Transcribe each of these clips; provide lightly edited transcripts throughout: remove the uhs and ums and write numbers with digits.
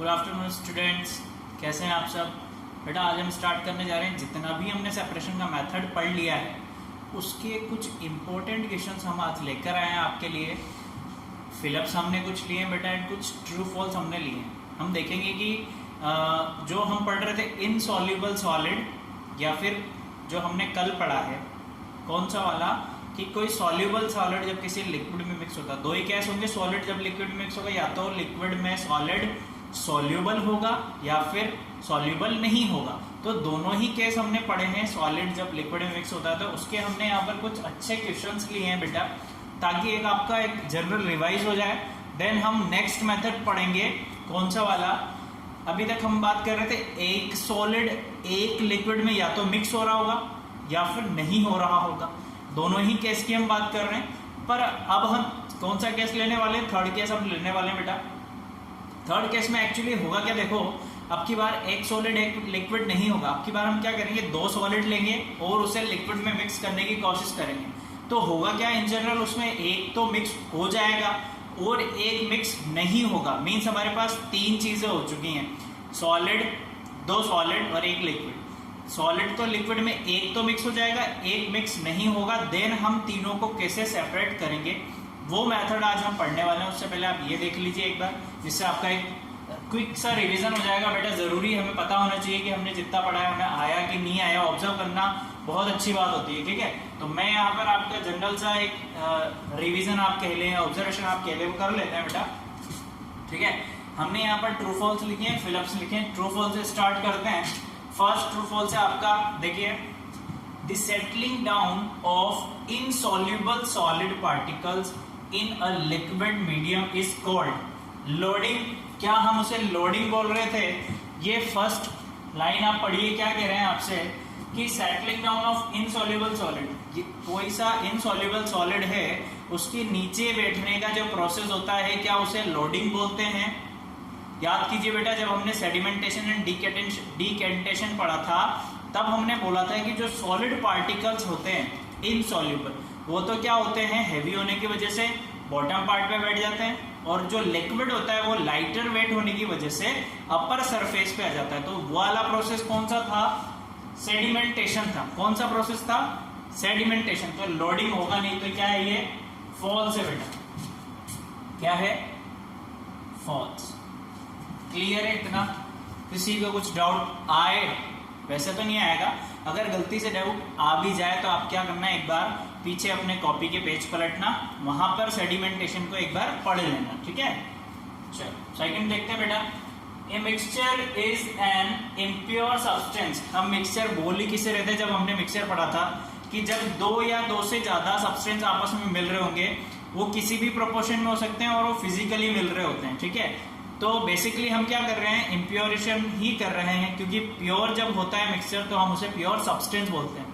Good afternoon students, कैसे हैं आप सब। बेटा आज हम स्टार्ट करने जा रहे हैं, जितना भी हमने सेपरेशन का मेथड पढ़ लिया है उसके कुछ इम्पोर्टेंट क्वेश्चंस हम आज लेकर आए हैं आपके लिए। फिलअप्स हमने कुछ लिए हैं बेटा एंड कुछ ट्रू फॉल्स हमने लिए हैं। हम देखेंगे कि जो हम पढ़ रहे थे इनसॉल्युबल सॉलिड या फिर जो हमने कल पढ़ा है कौन सा वाला कि कोई सॉल्युबल सॉलिड जब किसी लिक्विड में मिक्स होता है, दो ही केस होंगे। सॉलिड जब लिक्विड में मिक्स होगा या तो लिक्विड में सॉलिड सॉल्युबल होगा या फिर सॉल्युबल नहीं होगा। तो दोनों ही केस हमने पढ़े हैं। सॉलिड जब लिक्विड में मिक्स होता है तो उसके हमने यहाँ पर कुछ अच्छे क्वेश्चंस लिए हैं बेटा, ताकि एक आपका एक जनरल रिवाइज हो जाए। देन हम नेक्स्ट मेथड पढ़ेंगे कौन सा वाला। अभी तक हम बात कर रहे थे एक सॉलिड एक लिक्विड में या तो मिक्स हो रहा होगा या फिर नहीं हो रहा होगा। दोनों ही केस की हम बात कर रहे हैं। पर अब हम कौन सा केस लेने वाले हैं? थर्ड केस हम लेने वाले हैं बेटा। थर्ड केस में एक्चुअली होगा क्या, देखो अब की बार एक सॉलिड एक लिक्विड नहीं होगा। अब की बार हम क्या करेंगे, दो सॉलिड लेंगे और उसे लिक्विड में मिक्स करने की कोशिश करेंगे। तो होगा क्या इन जनरल, उसमें एक तो मिक्स हो जाएगा और एक मिक्स नहीं होगा। मीन्स हमारे पास तीन चीजें हो चुकी हैं, सॉलिड, दो सॉलिड और एक लिक्विड। सॉलिड तो लिक्विड में एक तो मिक्स हो जाएगा, एक मिक्स नहीं होगा। देन हम तीनों को कैसे सेपरेट करेंगे वो मेथड आज हम पढ़ने वाले हैं। उससे पहले आप ये देख लीजिए एक बार, जिससे आपका एक क्विक सा रिवीजन हो जाएगा बेटा। जरूरी हमें पता होना चाहिए कि हमने जितना पढ़ा है हमें आया कि नहीं आया। ऑब्जर्व करना बहुत अच्छी बात होती है, ठीक है। तो मैं यहाँ पर आपका जनरल सा एक रिवीजन आप कह लें, ऑब्जर्वेशन आप कह लें, वो कर लेते हैं बेटा, ठीक है। हमने यहाँ पर ट्रू फॉल्स लिखे हैं, फिलअप्स लिखे हैं। ट्रू फॉल्स से स्टार्ट करते हैं। फर्स्ट ट्रू फॉल्स है आपका, देखिए, the settling down of insoluble solid particles in a liquid medium is called loading. क्या हम उसे लोडिंग बोल रहे थे? ये फर्स्ट लाइन आप पढ़िए, क्या कह रहे हैं आपसे कि settling down of insoluble solid, कोई सा इनसॉल्युबल सॉलिड है उसके नीचे बैठने का जो प्रोसेस होता है, क्या उसे लोडिंग बोलते हैं? याद कीजिए बेटा, जब हमने सेडिमेंटेशन एंड डीकेंटेशन पढ़ा था तब हमने बोला था कि जो सॉलिड पार्टिकल्स होते हैं इनसॉल्युबल, वो तो क्या होते हैं, हैवी होने की वजह से बॉटम पार्ट पे बैठ जाते हैं, और जो लिक्विड होता है वो लाइटर वेट होने की वजह से अपर सरफेस पे आ जाता है। तो वो वाला प्रोसेस कौन सा था? सेडिमेंटेशन था। कौन सा प्रोसेस था? सेडिमेंटेशन। तो लोडिंग होगा नहीं, तो क्या है ये? फॉल्स है बेटा। क्या है? फॉल्स। क्लियर है इतना? किसी को कुछ डाउट आए? वैसे तो नहीं आएगा, अगर गलती से डाउट आ भी जाए तो आप क्या करना है, एक बार पीछे अपने कॉपी के पेज पलटना, वहां पर सेडिमेंटेशन को एक बार पढ़ लेना, ठीक है। चलो सेकंड देखते हैं बेटा। A mixture is an impure substance. हम मिक्सचर बोल ही किसे रहते हैं, जब हमने मिक्सचर पढ़ा था कि जब दो या दो से ज्यादा सब्सटेंस आपस में मिल रहे होंगे, वो किसी भी प्रोपोर्शन में हो सकते हैं और वो फिजिकली मिल रहे होते हैं, ठीक है। तो बेसिकली हम क्या कर रहे हैं, इम्प्योरेशन ही कर रहे हैं, क्योंकि प्योर जब होता है मिक्सचर तो हम उसे प्योर सब्सटेंस बोलते हैं।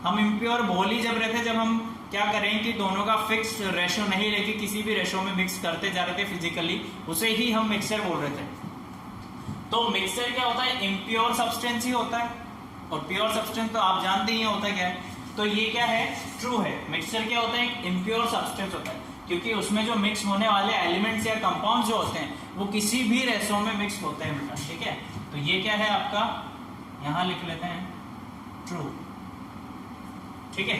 हम इम्प्योर बोल ही जब रहे थे जब हम क्या करें कि दोनों का फिक्स रेशो नहीं लेके किसी भी रेशो में मिक्स करते जा रहे थे फिजिकली, उसे ही हम मिक्सचर बोल रहे थे। तो मिक्सचर क्या होता है? इम्प्योर सब्सटेंस ही होता है, और प्योर सब्सटेंस तो आप जानते ही होता है क्या है। तो ये क्या है? ट्रू है। मिक्सचर क्या होता है? इम्प्योर सब्सटेंस होता है, क्योंकि उसमें जो मिक्स होने वाले एलिमेंट्स या कंपाउंड जो होते हैं वो किसी भी रेशो में मिक्स होते हैं बेटा, ठीक है। तो ये क्या है आपका, यहां लिख लेते हैं ट्रू, ठीक है।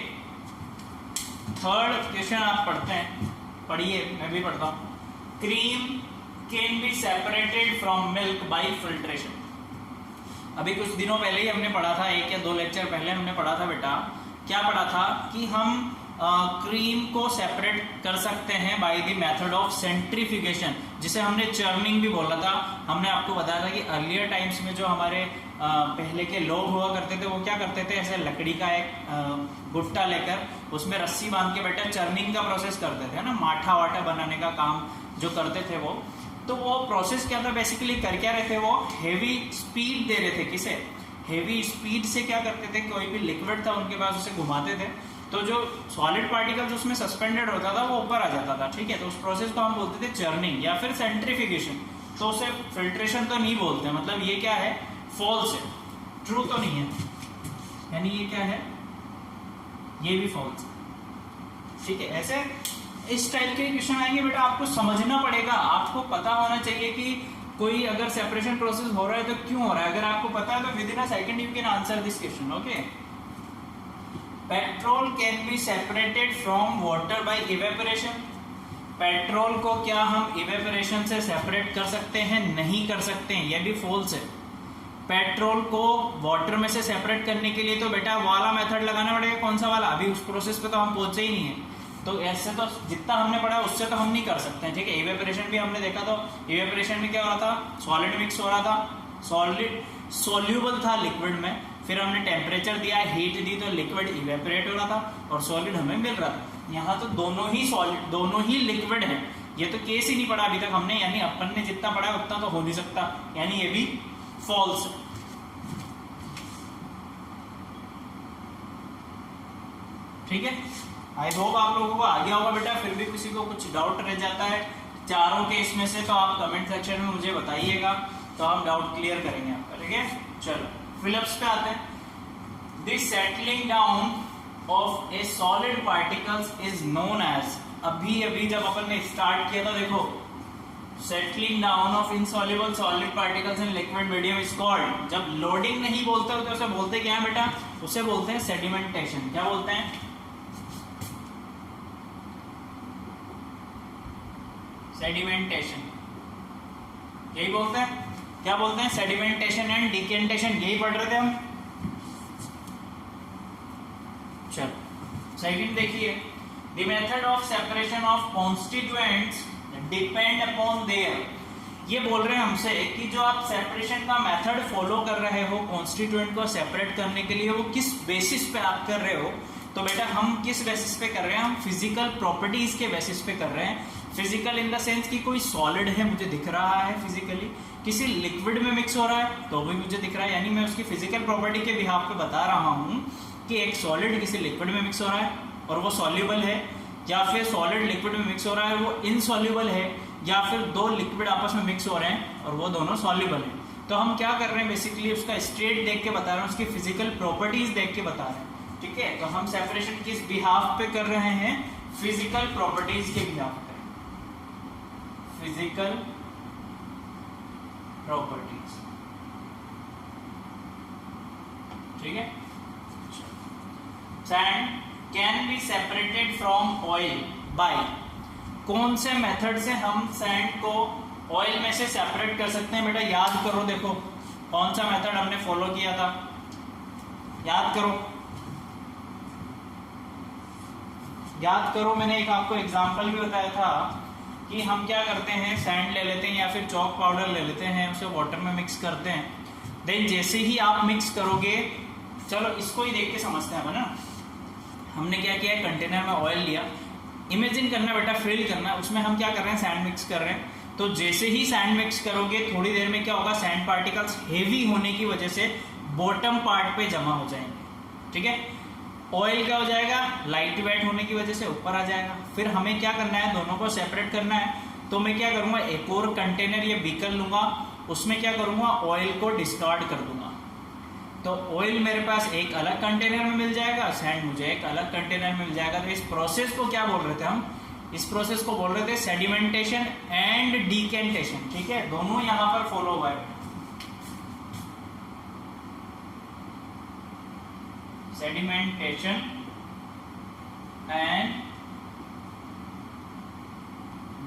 थर्ड क्वेश्चन आप पढ़ते हैं, पढ़िए, मैं भी पढ़ता हूं। Cream can be separated from milk bye filtration. अभी कुछ दिनों पहले ही हमने पढ़ा था, एक या दो लेक्चर पहले हमने पढ़ा था बेटा, क्या पढ़ा था कि हम क्रीम को सेपरेट कर सकते हैं by the method of centrifugation, जिसे हमने चर्निंग भी बोला था। हमने आपको बताया था कि अर्लियर टाइम्स में जो हमारे पहले के लोग हुआ करते थे वो क्या करते थे, ऐसे लकड़ी का एक गुट्टा लेकर उसमें रस्सी बांध के बेटा चर्निंग का प्रोसेस करते थे ना, माठा वाठा बनाने का काम जो करते थे वो। तो वो प्रोसेस क्या था, बेसिकली कर क्या रहे थे, वो हेवी स्पीड दे रहे थे। किसे? हेवी स्पीड से क्या करते थे, कोई भी लिक्विड था उनके पास उसे घुमाते थे, तो जो सॉलिड पार्टिकल जो उसमें सस्पेंडेड होता था वो ऊपर आ जाता था, ठीक है। तो उस प्रोसेस को हम बोलते थे चर्निंग या फिर सेंट्रीफ्यूगेशन। तो उसे फिल्ट्रेशन तो नहीं बोलते, मतलब ये क्या है, फॉल्स है, ट्रू तो नहीं है, यानी ये क्या है, ये भी फॉल्स, ठीक है। ऐसे इस टाइप के क्वेश्चन आएंगे बेटा, आपको समझना पड़ेगा, आपको पता होना चाहिए कि कोई अगर सेपरेशन प्रोसेस हो रहा है तो क्यों हो रहा है, अगर आपको पता है तो with in a second you can answer this question. Okay, petrol can be separated from water bye evaporation. Petrol को क्या हम इवेपोरेशन से सेपरेट कर सकते हैं? नहीं कर सकते हैं, यह भी फॉल्स है। पेट्रोल को वाटर में से सेपरेट करने के लिए तो बेटा वाला मेथड लगाना पड़ेगा। कौन सा वाला? अभी उस प्रोसेस पे तो हम पहुंचे ही नहीं है, तो ऐसे तो जितना हमने पढ़ा उससे तो हम नहीं कर सकते हैं। ठीक है, इवेपोरेशन भी हमने देखा, तो इवेपोरेशन में क्या हो रहा था, सॉलिड मिक्स हो रहा था, सॉलिड सॉल्यूबल था लिक्विड में, फिर हमने टेम्परेचर दिया, हीट दी, तो लिक्विड इवेपोरेट हो रहा था और सॉलिड हमें मिल रहा था। यहाँ तो दोनों ही सॉलिड, दोनों ही लिक्विड है, ये तो केस ही नहीं पढ़ा अभी तक हमने, यानी अपन ने जितना पढ़ा उतना तो हो नहीं सकता, यानी ये भी फॉल्स। ठीक है, आई होप आप लोगों को आ गया होगा बेटा। फिर भी किसी को कुछ डाउट रह जाता है चारों केस में से तो आप कमेंट सेक्शन में मुझे बताइएगा, तो हम डाउट क्लियर करेंगे आपका। ठीक है, चलो फिलिप्स पे आते हैं। This settling down of a solid particles is known as, अभी जब अपन ने स्टार्ट किया था देखो, settling down of insoluble solid particles in liquid medium is called, जब लोडिंग नहीं बोलते तो उसे बोलते क्या है बेटा? उसे बोलते हैं सेडिमेंटेशन। क्या बोलते हैं? सेडिमेंटेशन, यही बोलते हैं। क्या बोलते हैं? सेडिमेंटेशन एंड डिकेंटेशन, यही पढ़ रहे थे हम। चलो सेकंड देखिए, the method of separation of constituents depend upon their, ये बोल रहे हैं हमसे कि जो आप सेपरेशन का मेथड फॉलो कर रहे हो कॉन्स्टिट्यूएंट को सेपरेट करने के लिए, वो किस बेसिस पे आप कर रहे हो। तो बेटा हम किस बेसिस पे कर रहे हैं? हम फिजिकल प्रॉपर्टीज के बेसिस पे कर रहे हैं। फिजिकल इन द सेंस कि कोई सॉलिड है मुझे दिख रहा है फिजिकली, किसी लिक्विड में मिक्स हो रहा है तो भी मुझे दिख रहा है, यानी मैं उसकी फिजिकल प्रॉपर्टी के बिहाफ पे बता रहा हूँ कि एक सॉलिड किसी लिक्विड में मिक्स हो रहा है और वो सॉल्युबल है, या फिर सॉलिड लिक्विड में मिक्स हो रहा है वो इनसॉल्युबल है, या फिर दो लिक्विड आपस में मिक्स हो रहे हैं और वो दोनों सॉल्युबल है। तो हम क्या कर रहे हैं? बेसिकली उसका स्टेट देख के बता रहे हैं, उसकी फिजिकल प्रॉपर्टीज देख के बता रहे हैं। ठीक है, तो हम सेपरेशन किस बिहाफ पे कर रहे हैं? फिजिकल प्रॉपर्टीज के बिहाफ पे, फिजिकल प्रॉपर्टीज। ठीक है, sand can be separated from oil bye, कौन से मेथड से हम सैंड को ऑयल में से सेपरेट कर सकते हैं? बेटा याद करो, देखो कौन सा मेथड हमने फॉलो किया था, याद करो, याद करो। मैंने एक आपको एग्जांपल भी बताया था कि हम क्या करते हैं, सैंड ले लेते हैं या फिर चॉक पाउडर ले लेते हैं, उसे वाटर में मिक्स करते हैं, देन जैसे ही आप मिक्स करोगे, चलो इसको ही देख के समझते हैं ना। हमने क्या किया, कंटेनर में ऑयल लिया, इमेजिन करना बेटा, फिल करना, उसमें हम क्या कर रहे हैं? सैंड मिक्स कर रहे हैं। तो जैसे ही सैंड मिक्स करोगे थोड़ी देर में क्या होगा, सैंड पार्टिकल्स हेवी होने की वजह से बॉटम पार्ट पे जमा हो जाएंगे। ठीक है, ऑयल क्या हो जाएगा, लाइट वेट होने की वजह से ऊपर आ जाएगा। फिर हमें क्या करना है, दोनों को सेपरेट करना है। तो मैं क्या करूंगा, एक और कंटेनर या बीकर लूंगा, उसमें क्या करूंगा, ऑयल को डिस्कार्ड कर दूंगा। तो ऑयल मेरे पास एक अलग कंटेनर में मिल जाएगा, सैंड मुझे एक अलग कंटेनर में मिल जाएगा। तो इस प्रोसेस को क्या बोल रहे थे हम, इस प्रोसेस को बोल रहे थे सेडिमेंटेशन एंड डिकेंटेशन। ठीक है, दोनों यहां पर फॉलो हुआ है, सेडिमेंटेशन एंड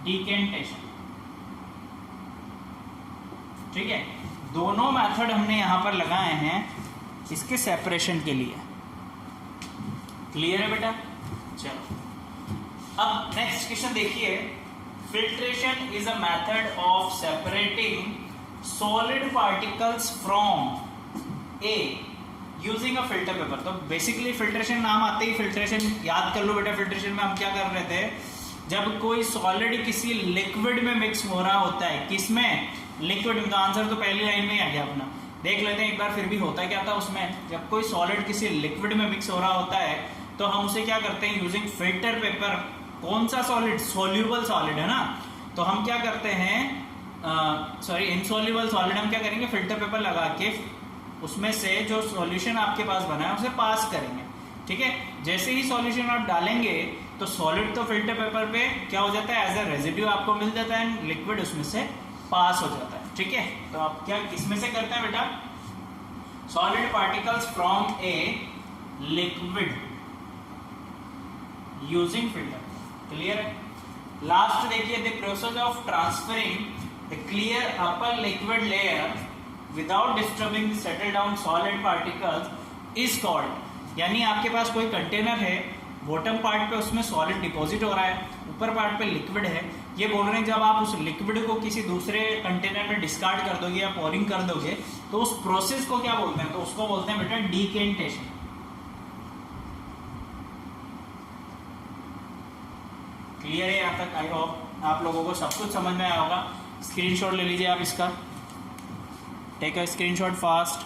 डिकेंटेशन। ठीक है, दोनों मेथड हमने यहां पर लगाए हैं इसके सेपरेशन के लिए। क्लियर है बेटा? चलो अब नेक्स्ट क्वेश्चन देखिए, filtration is a method of separating solid particles from A using a filter paper. तो बेसिकली फिल्ट्रेशन नाम आते ही फिल्ट्रेशन याद कर लो बेटा। फिल्ट्रेशन में हम क्या कर रहे थे, जब कोई सॉलिड किसी लिक्विड में मिक्स हो रहा होता है, किसमें, लिक्विड में, तो आंसर तो पहली लाइन में ही आ गया अपना। देख लेते हैं एक बार फिर भी होता क्या था उसमें। जब कोई सॉलिड किसी लिक्विड में मिक्स हो रहा होता है तो हम उसे क्या करते हैं, यूजिंग फिल्टर पेपर। कौन सा सॉलिड, सोल्यूबल सॉलिड है ना, तो हम क्या करते हैं, इनसॉल्युबल सॉलिड हम क्या करेंगे, फिल्टर पेपर लगा के उसमें से जो सॉल्यूशन आपके पास बना है उसे पास करेंगे। ठीक है, जैसे ही सॉल्यूशन आप डालेंगे तो सॉलिड तो फिल्टर पेपर पे क्या हो जाता है, एज अ रेजिड्यू आपको मिल जाता है, लिक्विड उसमें से पास हो जाता है। ठीक है, तो आप क्या किसमें से करते हैं बेटा, solid particles from a liquid using filter. Clear है। लास्ट देखिए, the process of transferring the clear upper liquid layer without disturbing the settle down solid particles is called. यानी आपके पास कोई कंटेनर है, बॉटम पार्ट पे उसमें सॉलिड डिपॉजिट हो रहा है, ऊपर पार्ट पे लिक्विड है। ये बोल रहे हैं जब आप उस लिक्विड को किसी दूसरे कंटेनर में डिस्कार्ड कर दोगे या पोरिंग कर दोगे तो उस प्रोसेस को क्या बोलते हैं, तो उसको बोलते हैं बेटा डीकेंटेशन। क्लियर है यहाँ तक? आई होप आप लोगों को सब कुछ समझ में आया होगा। स्क्रीनशॉट ले लीजिए आप इसका, टेक अ स्क्रीनशॉट फास्ट।